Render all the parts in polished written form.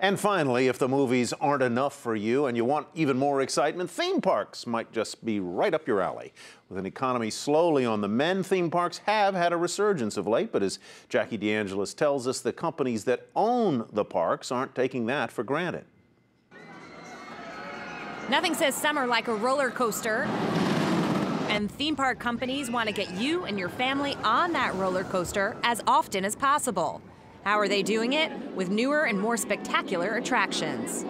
And finally, if the movies aren't enough for you and you want even more excitement, theme parks might just be right up your alley. With an economy slowly on the mend, theme parks have had a resurgence of late, but as Jackie DeAngelis tells us, the companies that own the parks aren't taking that for granted. Nothing says summer like a roller coaster. And theme park companies want to get you and your family on that roller coaster as often as possible. How are they doing it? With newer and more spectacular attractions.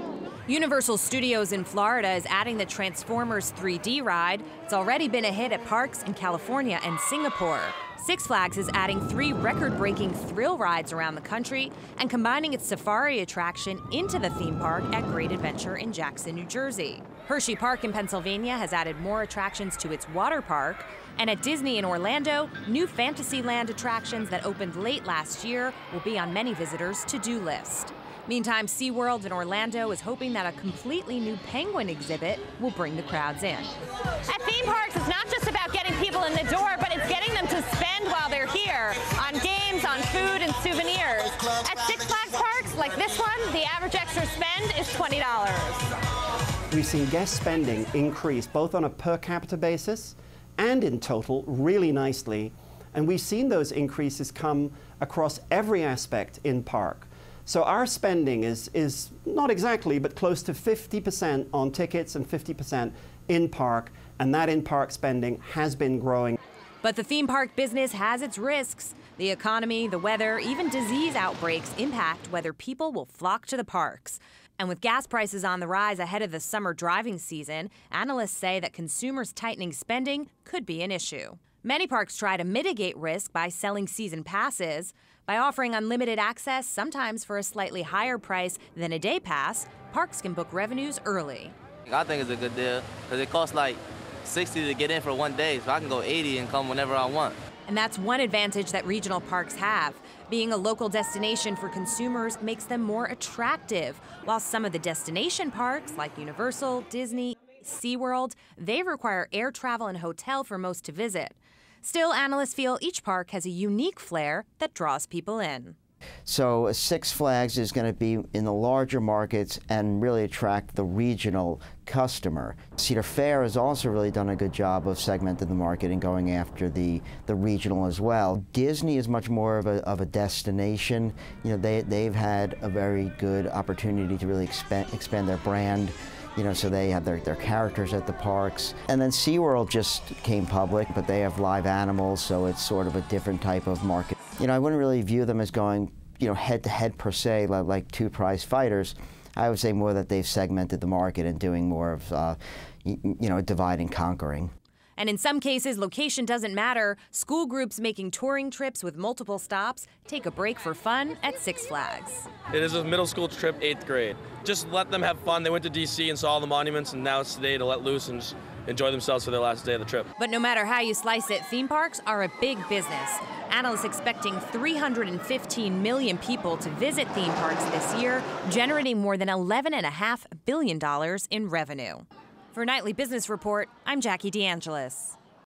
Universal Studios in Florida is adding the Transformers 3D ride. It's already been a hit at parks in California and Singapore. Six Flags is adding 3 record-breaking thrill rides around the country and combining its safari attraction into the theme park at Great Adventure in Jackson, New Jersey. Hershey Park in Pennsylvania has added more attractions to its water park. And at Disney in Orlando, new Fantasyland attractions that opened late last year will be on many visitors' to-do list. Meantime, SeaWorld in Orlando is hoping that a completely new penguin exhibit will bring the crowds in. At theme parks, it's not just about getting people in the door, but it's getting them to spend while they're here on games, on food, and souvenirs. At Six Flags parks, like this one, the average extra spend is $20. We've seen guest spending increase both on a per capita basis and in total really nicely. And we've seen those increases come across every aspect in park. So our spending is not exactly, but close to 50% on tickets and 50% in park, and that in-park spending has been growing. But the theme park business has its risks. The economy, the weather, even disease outbreaks impact whether people will flock to the parks. And with gas prices on the rise ahead of the summer driving season, analysts say that consumers tightening spending could be an issue. Many parks try to mitigate risk by selling season passes. By offering unlimited access, sometimes for a slightly higher price than a day pass, parks can book revenues early. I think it's a good deal because it costs like $60 to get in for one day, so I can go $80 and come whenever I want. And that's one advantage that regional parks have. Being a local destination for consumers makes them more attractive, while some of the destination parks, like Universal, Disney, SeaWorld, they require air travel and hotel for most to visit. Still, analysts feel each park has a unique flair that draws people in. So Six Flags is going to be in the larger markets and really attract the regional customer. Cedar Fair has also really done a good job of segmenting the market and going after the regional as well. Disney is much more of a destination. You know, they've had a very good opportunity to really expand their brand. You know, so they have their characters at the parks. And then SeaWorld just came public, but they have live animals, so it's sort of a different type of market. You know, I wouldn't really view them as going, you know, head-to-head per se, like two prize fighters. I would say more that they've segmented the market and doing more of, you know, divide and conquering. And in some cases, location doesn't matter. School groups making touring trips with multiple stops take a break for fun at Six Flags. It is a middle school trip, 8th grade. Just let them have fun. They went to D.C. and saw all the monuments, and now it's today to let loose and just enjoy themselves for their last day of the trip. But no matter how you slice it, theme parks are a big business. Analysts expecting 315 million people to visit theme parks this year, generating more than $11.5 billion in revenue. For Nightly Business Report, I'm Jackie DeAngelis.